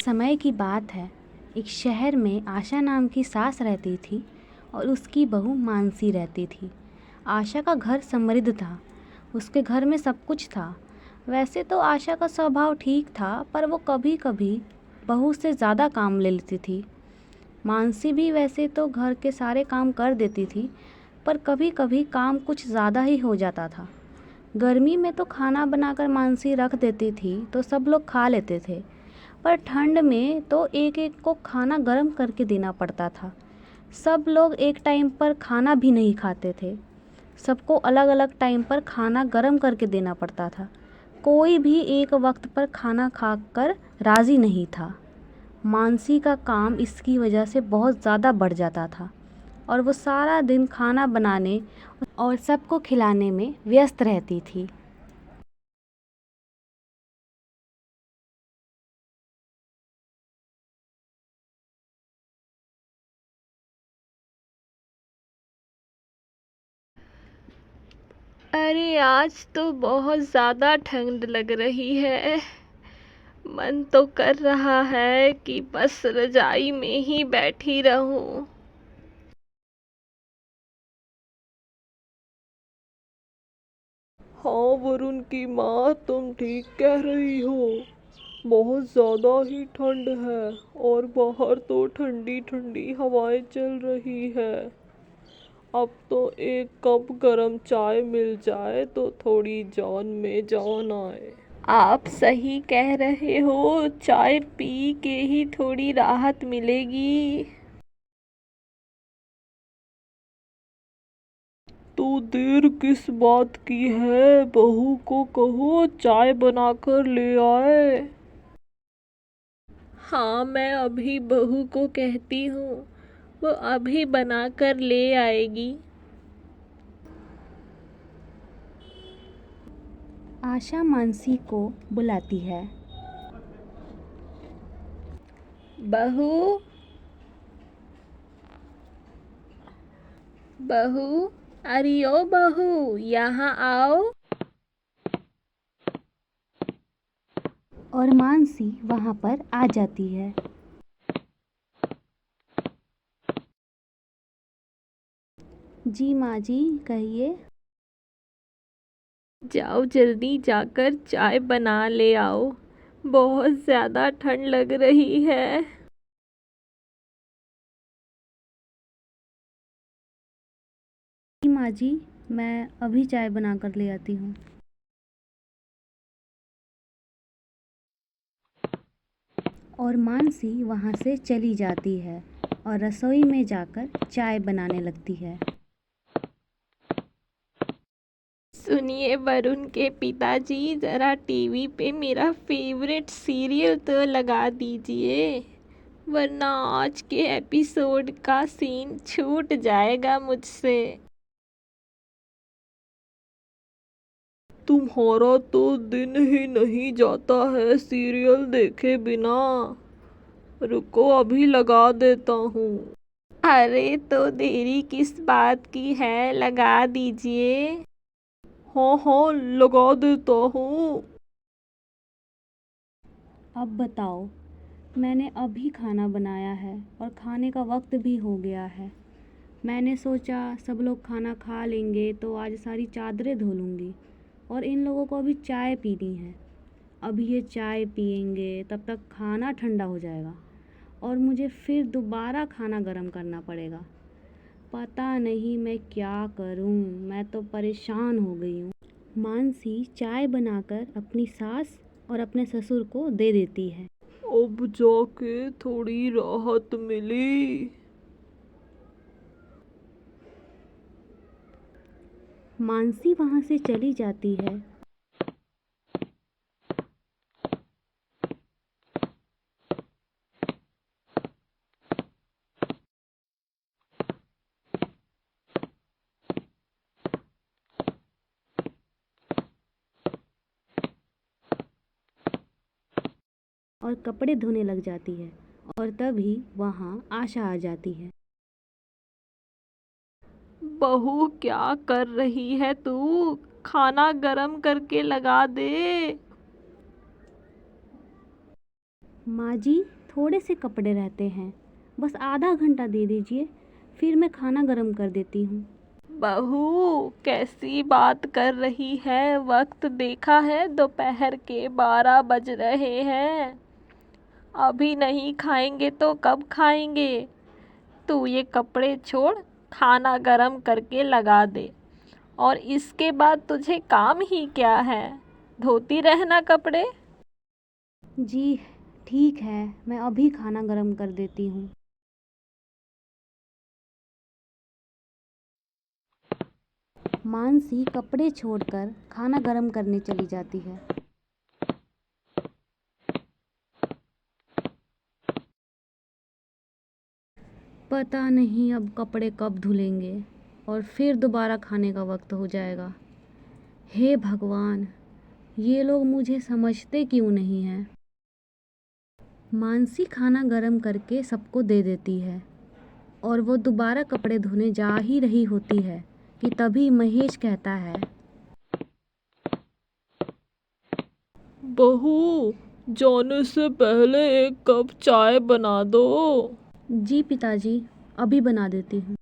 समय की बात है। एक शहर में आशा नाम की सास रहती थी और उसकी बहू मानसी रहती थी। आशा का घर समृद्ध था। उसके घर में सब कुछ था। वैसे तो आशा का स्वभाव ठीक था, पर वो कभी-कभी बहू से ज़्यादा काम ले लेती थी। मानसी भी वैसे तो घर के सारे काम कर देती थी, पर कभी-कभी काम कुछ ज़्यादा ही हो जाता था। गर्मी में तो खाना बनाकर मानसी रख देती थी तो सब लोग खा लेते थे, पर ठंड में तो एक-एक को खाना गर्म करके देना पड़ता था। सब लोग एक टाइम पर खाना भी नहीं खाते थे। सबको अलग-अलग टाइम पर खाना गर्म करके देना पड़ता था। कोई भी एक वक्त पर खाना खाकर राज़ी नहीं था। मानसी का काम इसकी वजह से बहुत ज़्यादा बढ़ जाता था और वो सारा दिन खाना बनाने और सबको खिलाने में व्यस्त रहती थी। अरे आज तो बहुत ज़्यादा ठंड लग रही है। मन तो कर रहा है कि बस रजाई में ही बैठी रहूं। हाँ वरुण की माँ, तुम ठीक कह रही हो। बहुत ज़्यादा ही ठंड है और बाहर तो ठंडी ठंडी हवाएं चल रही है। अब तो एक कप गरम चाय मिल जाए तो थोड़ी जान में जान आए। आप सही कह रहे हो, चाय पी के ही थोड़ी राहत मिलेगी। तो देर किस बात की है? बहू को कहो चाय बनाकर ले आए। हाँ, मैं अभी बहू को कहती हूँ, वो अभी बनाकर ले आएगी। आशा मानसी को बुलाती है। बहू, बहू, अरे ओ बहू, यहाँ आओ। और मानसी वहाँ पर आ जाती है। जी माँ जी, कहिए। जाओ जल्दी जाकर चाय बना ले आओ, बहुत ज़्यादा ठंड लग रही है। जी माँ जी, मैं अभी चाय बनाकर ले आती हूँ। और मानसी वहाँ से चली जाती है और रसोई में जाकर चाय बनाने लगती है। सुनिए वरुण के पिताजी, ज़रा टीवी पे मेरा फेवरेट सीरियल तो लगा दीजिए, वरना आज के एपिसोड का सीन छूट जाएगा मुझसे। तुम्हारा तो दिन ही नहीं जाता है सीरियल देखे बिना। रुको अभी लगा देता हूँ। अरे तो देरी किस बात की है, लगा दीजिए। हाँ हाँ लगा देता हूँ। अब बताओ, मैंने अभी खाना बनाया है और खाने का वक्त भी हो गया है। मैंने सोचा सब लोग खाना खा लेंगे तो आज सारी चादरें धो लूँगी और इन लोगों को अभी चाय पीनी है। अभी ये चाय पिएंगे तब तक खाना ठंडा हो जाएगा और मुझे फिर दोबारा खाना गर्म करना पड़ेगा। पता नहीं मैं क्या करूं, मैं तो परेशान हो गई हूँ। मानसी चाय बनाकर अपनी सास और अपने ससुर को दे देती है। अब जाके थोड़ी राहत मिली। मानसी वहाँ से चली जाती है और कपड़े धोने लग जाती है और तभी वहाँ आशा आ जाती है। बहू क्या कर रही है तू, खाना गरम करके लगा दे। माँ जी, थोड़े से कपड़े रहते हैं, बस आधा घंटा दे दीजिए, फिर मैं खाना गरम कर देती हूँ। बहू कैसी बात कर रही है? वक्त देखा है, दोपहर के 12 बज रहे हैं। अभी नहीं खाएंगे तो कब खाएंगे? तू ये कपड़े छोड़, खाना गरम करके लगा दे। और इसके बाद तुझे काम ही क्या है? धोती रहना कपड़े। जी ठीक है, मैं अभी खाना गरम कर देती हूँ। मानसी कपड़े छोड़कर खाना गरम करने चली जाती है। पता नहीं अब कपड़े कब धुलेंगे और फिर दोबारा खाने का वक्त हो जाएगा। हे भगवान, ये लोग मुझे समझते क्यों नहीं हैं? मानसी खाना गरम करके सबको दे देती है और वो दोबारा कपड़े धोने जा ही रही होती है कि तभी महेश कहता है, बहू, जाने से पहले एक कप चाय बना दो। जी पिताजी, अभी बना देती हूँ।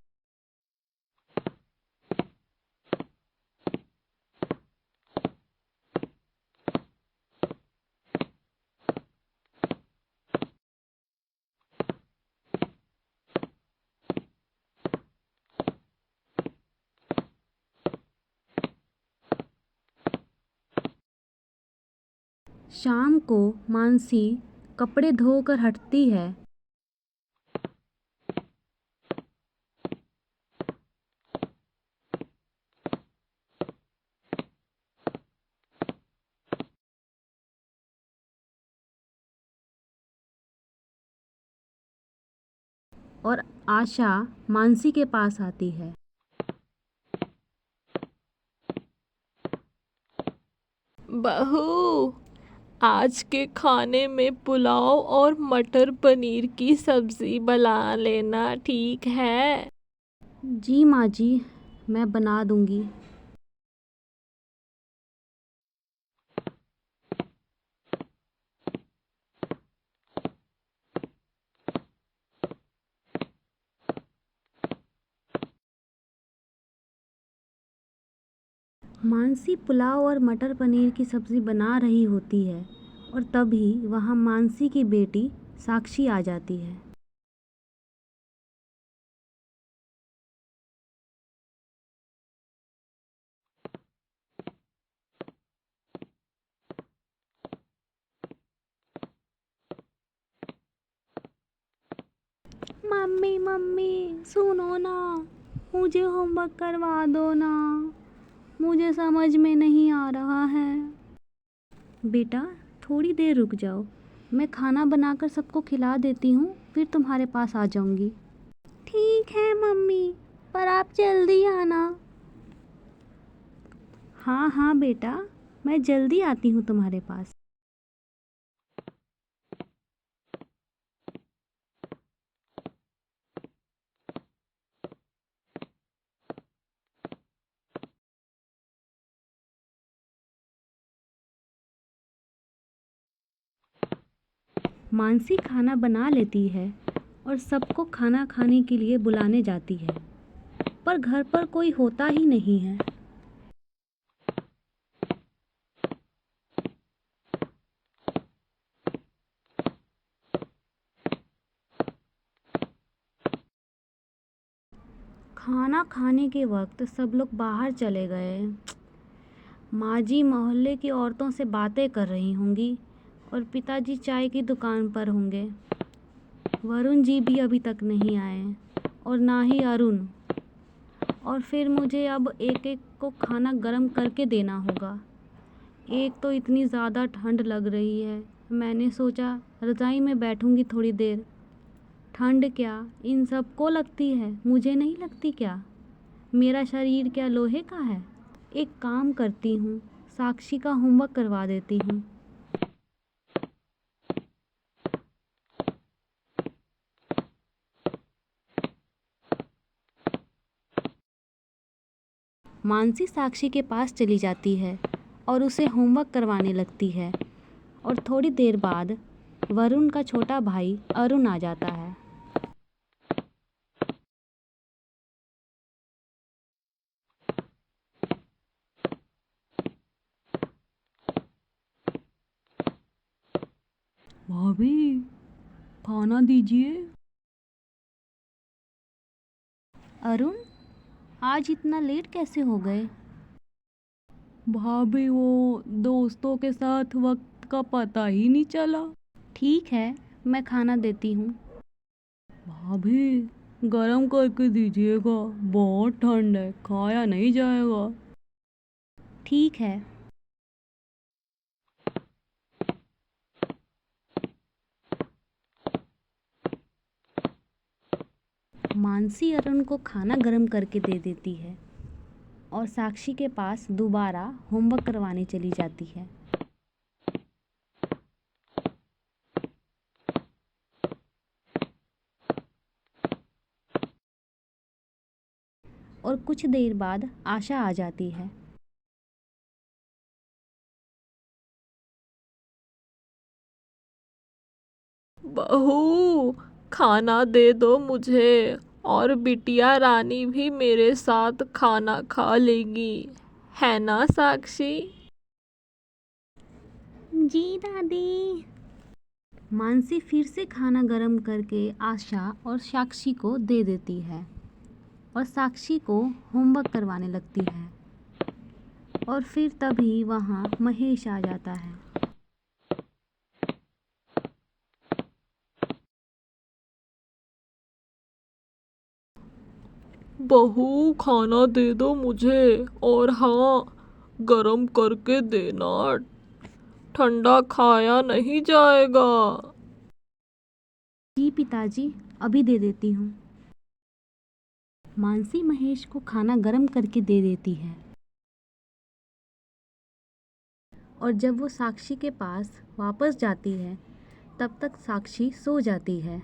शाम को मानसी कपड़े धोकर हटती है और आशा मानसी के पास आती है। बहू, आज के खाने में पुलाव और मटर पनीर की सब्जी बना लेना, ठीक है? जी माँ जी, मैं बना दूँगी। मानसी पुलाव और मटर पनीर की सब्ज़ी बना रही होती है और तभी वहाँ मानसी की बेटी साक्षी आ जाती है। मम्मी मम्मी सुनो ना, मुझे होमवर्क करवा दो ना, मुझे समझ में नहीं आ रहा है। बेटा थोड़ी देर रुक जाओ, मैं खाना बनाकर सबको खिला देती हूँ, फिर तुम्हारे पास आ जाऊँगी। ठीक है मम्मी, पर आप जल्दी आना। हाँ हाँ बेटा, मैं जल्दी आती हूँ तुम्हारे पास। मानसी खाना बना लेती है और सबको खाना खाने के लिए बुलाने जाती है, पर घर पर कोई होता ही नहीं है। खाना खाने के वक्त सब लोग बाहर चले गए। माँ जी मोहल्ले की औरतों से बातें कर रही होंगी और पिताजी चाय की दुकान पर होंगे। वरुण जी भी अभी तक नहीं आए और ना ही अरुण। और फिर मुझे अब एक एक को खाना गरम करके देना होगा। एक तो इतनी ज़्यादा ठंड लग रही है, मैंने सोचा रज़ाई में बैठूंगी थोड़ी देर। ठंड क्या इन सबको लगती है, मुझे नहीं लगती क्या? मेरा शरीर क्या लोहे का है? एक काम करती हूँ, साक्षी का होमवर्क करवा देती हूँ। मानसी साक्षी के पास चली जाती है और उसे होमवर्क करवाने लगती है और थोड़ी देर बाद वरुण का छोटा भाई अरुण आ जाता है। भाभी, खाना दीजिए। अरुण, आज इतना लेट कैसे हो गए? भाभी, वो दोस्तों के साथ वक्त का पता ही नहीं चला। ठीक है, मैं खाना देती हूँ। भाभी, गरम करके दीजिएगा, बहुत ठंड है, खाया नहीं जाएगा। ठीक है। मानसी अरुण को खाना गरम करके दे देती है और साक्षी के पास दोबारा होमवर्क करवाने चली जाती है। और कुछ देर बाद आशा आ जाती है। बहू, खाना दे दो मुझे, और बिटिया रानी भी मेरे साथ खाना खा लेगी, है ना साक्षी? जी दादी। मानसी फिर से खाना गरम करके आशा और साक्षी को दे देती है और साक्षी को होमवर्क करवाने लगती है। और फिर तभी वहाँ महेश आ जाता है। बहू, खाना दे दो मुझे, और हाँ, गरम करके देना, ठंडा खाया नहीं जाएगा। जी पिताजी, अभी दे देती हूँ। मानसी महेश को खाना गरम करके दे देती है और जब वो साक्षी के पास वापस जाती है तब तक साक्षी सो जाती है।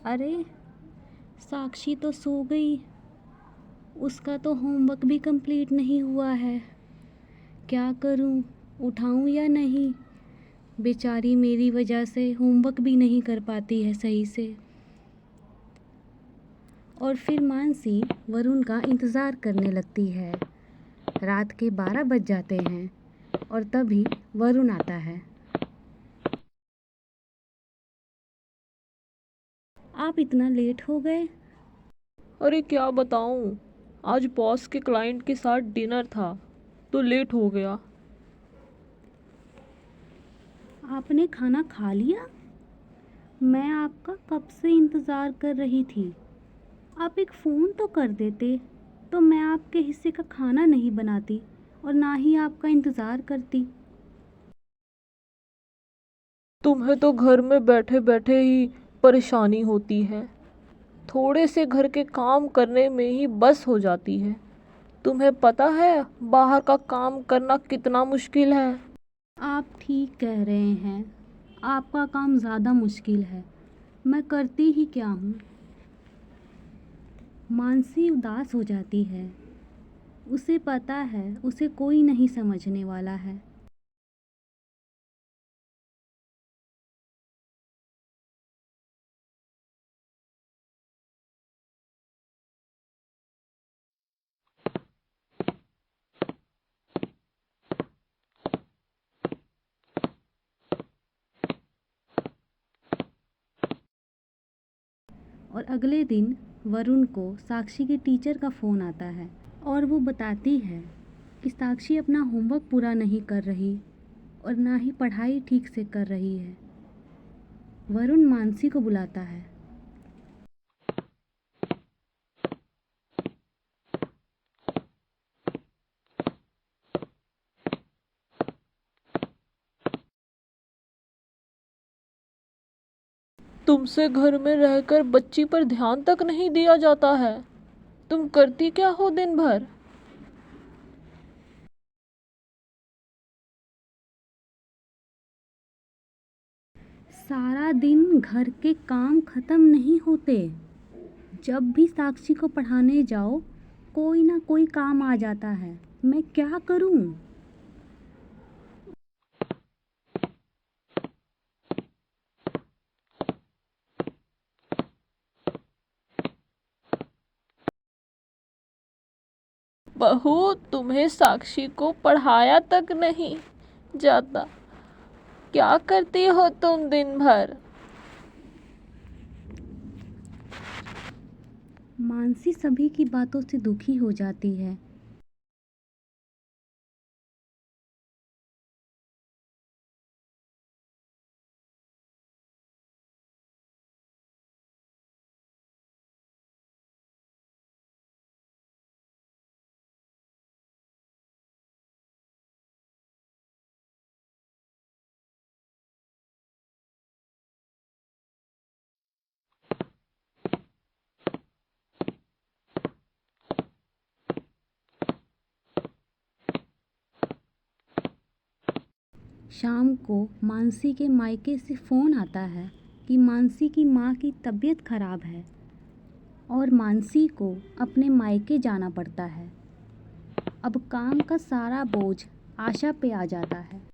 अरे, साक्षी तो सो गई। उसका तो होमवर्क भी कंप्लीट नहीं हुआ है। क्या करूं, उठाऊं या नहीं? बेचारी मेरी वजह से होमवर्क भी नहीं कर पाती है सही से। और फिर मानसी वरुण का इंतज़ार करने लगती है। रात के 12 बज जाते हैं और तभी वरुण आता है। आप इतना लेट हो गए? अरे क्या बताऊं, आज बॉस के क्लाइंट के साथ डिनर था तो लेट हो गया। आपने खाना खा लिया? मैं आपका कब से इंतज़ार कर रही थी। आप एक फ़ोन तो कर देते तो मैं आपके हिस्से का खाना नहीं बनाती और ना ही आपका इंतज़ार करती। तुम्हें तो घर में बैठे बैठे ही परेशानी होती है, थोड़े से घर के काम करने में ही बस हो जाती है। तुम्हें पता है बाहर का काम करना कितना मुश्किल है। आप ठीक कह रहे हैं, आपका काम ज़्यादा मुश्किल है। मैं करती ही क्या हूँ? मानसी उदास हो जाती है। उसे पता है उसे कोई नहीं समझने वाला है। और अगले दिन वरुण को साक्षी के टीचर का फ़ोन आता है और वो बताती है कि साक्षी अपना होमवर्क पूरा नहीं कर रही और ना ही पढ़ाई ठीक से कर रही है। वरुण मानसी को बुलाता है। तुमसे घर में रहकर बच्ची पर ध्यान तक नहीं दिया जाता है। तुम करती क्या हो दिन भर? सारा दिन घर के काम ख़त्म नहीं होते। जब भी साक्षी को पढ़ाने जाओ कोई ना कोई काम आ जाता है। मैं क्या करूं? बहू, तुम्हें साक्षी को पढ़ाया तक नहीं जाता। क्या करती हो तुम दिन भर? मानसी सभी की बातों से दुखी हो जाती है। शाम को मानसी के मायके से फ़ोन आता है कि मानसी की माँ की तबीयत खराब है और मानसी को अपने मायके जाना पड़ता है। अब काम का सारा बोझ आशा पे आ जाता है।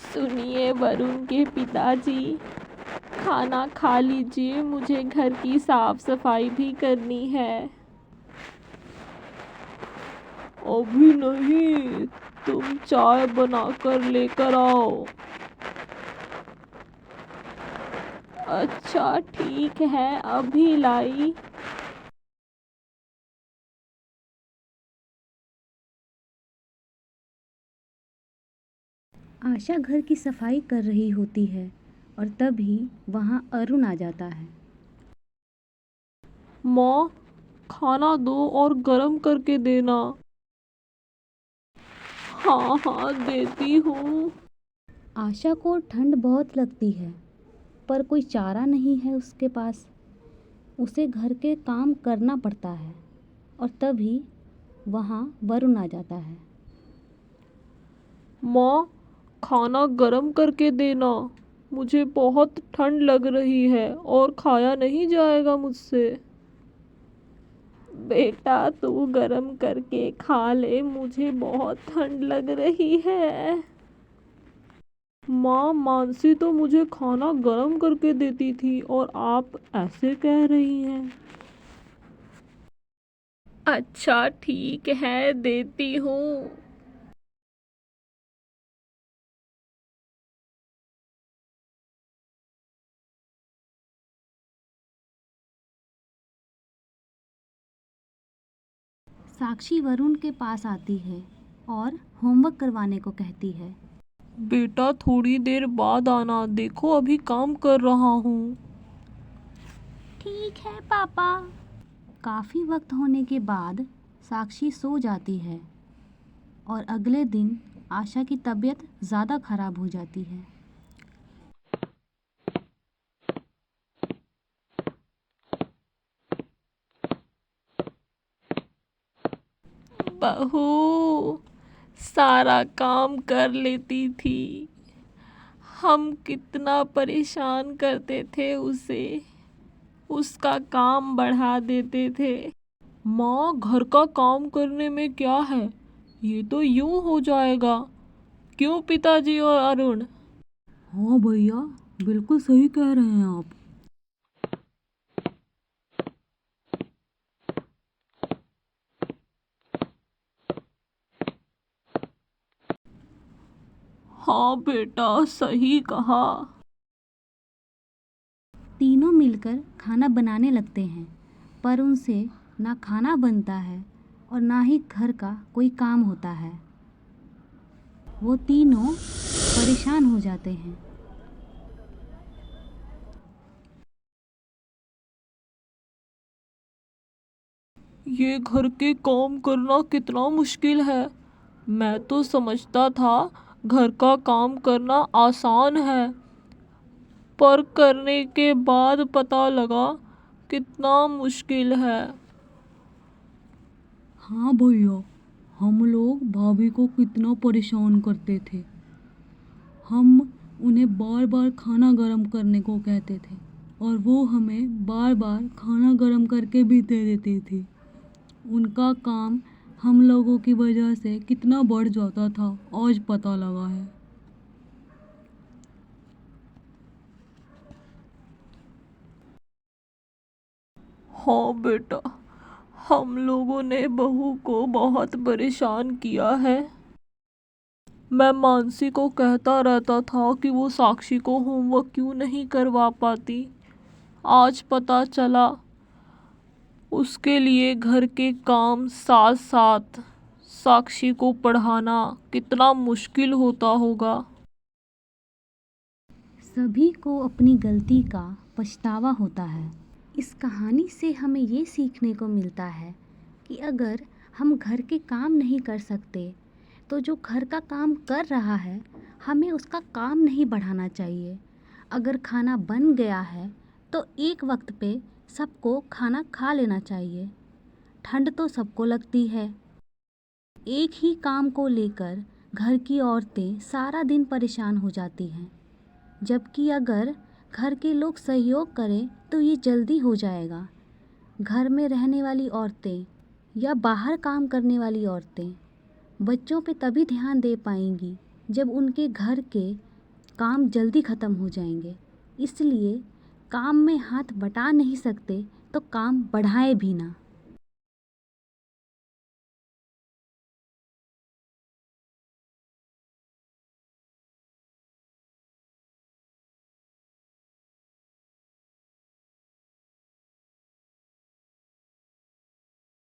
सुनिए वरुण के पिताजी, खाना खा लीजिए, मुझे घर की साफ सफाई भी करनी है। अभी नहीं, तुम चाय बनाकर लेकर आओ। अच्छा ठीक है, अभी लाई। आशा घर की सफाई कर रही होती है और तभी वहाँ अरुण आ जाता है। माँ, खाना दो और गरम करके देना। हाँ हाँ, देती हूँ। आशा को ठंड बहुत लगती है पर कोई चारा नहीं है उसके पास। उसे घर के काम करना पड़ता है और तभी वहाँ वरुण आ जाता है। माँ, खाना गरम करके देना, मुझे बहुत ठंड लग रही है और खाया नहीं जाएगा मुझसे। बेटा तू गरम करके खा ले, मुझे बहुत ठंड लग रही है। माँ, मानसी तो मुझे खाना गरम करके देती थी और आप ऐसे कह रही हैं। अच्छा ठीक है, देती हूँ। साक्षी वरुण के पास आती है और होमवर्क करवाने को कहती है। बेटा थोड़ी देर बाद आना, देखो अभी काम कर रहा हूँ। ठीक है पापा। काफ़ी वक्त होने के बाद साक्षी सो जाती है और अगले दिन आशा की तबीयत ज़्यादा खराब हो जाती है। बहू, सारा काम कर लेती थी। हम कितना परेशान करते थे उसे, उसका काम बढ़ा देते थे। माँ, घर का काम करने में क्या है, ये तो यूं हो जाएगा। क्यों पिताजी और अरुण? हाँ भैया, बिल्कुल सही कह रहे हैं आप। हाँ बेटा, सही कहा। तीनों मिलकर खाना बनाने लगते हैं पर उनसे ना खाना बनता है और ना ही घर का कोई काम होता है। वो तीनों परेशान हो जाते हैं। ये घर के काम करना कितना मुश्किल है। मैं तो समझता था घर का काम करना आसान है, पर करने के बाद पता लगा कितना मुश्किल है। हाँ भैया, हम लोग भाभी को कितना परेशान करते थे। हम उन्हें बार बार खाना गरम करने को कहते थे और वो हमें बार बार खाना गरम करके भी दे देती थी। उनका काम हम लोगों की वजह से कितना बढ़ जाता था, आज पता लगा है। हाँ बेटा, हम लोगों ने बहू को बहुत परेशान किया है। मैं मानसी को कहता रहता था कि वो साक्षी को होमवर्क क्यों नहीं करवा पाती। आज पता चला उसके लिए घर के काम साथ साथ साक्षी को पढ़ाना कितना मुश्किल होता होगा। सभी को अपनी गलती का पछतावा होता है। इस कहानी से हमें ये सीखने को मिलता है कि अगर हम घर के काम नहीं कर सकते तो जो घर का काम कर रहा है हमें उसका काम नहीं बढ़ाना चाहिए। अगर खाना बन गया है तो एक वक्त पे सबको खाना खा लेना चाहिए। ठंड तो सबको लगती है। एक ही काम को लेकर घर की औरतें सारा दिन परेशान हो जाती हैं, जबकि अगर घर के लोग सहयोग करें तो ये जल्दी हो जाएगा। घर में रहने वाली औरतें या बाहर काम करने वाली औरतें बच्चों पे तभी ध्यान दे पाएंगी जब उनके घर के काम जल्दी ख़त्म हो जाएंगे। इसलिए काम में हाथ बटा नहीं सकते तो काम बढ़ाएं भी ना।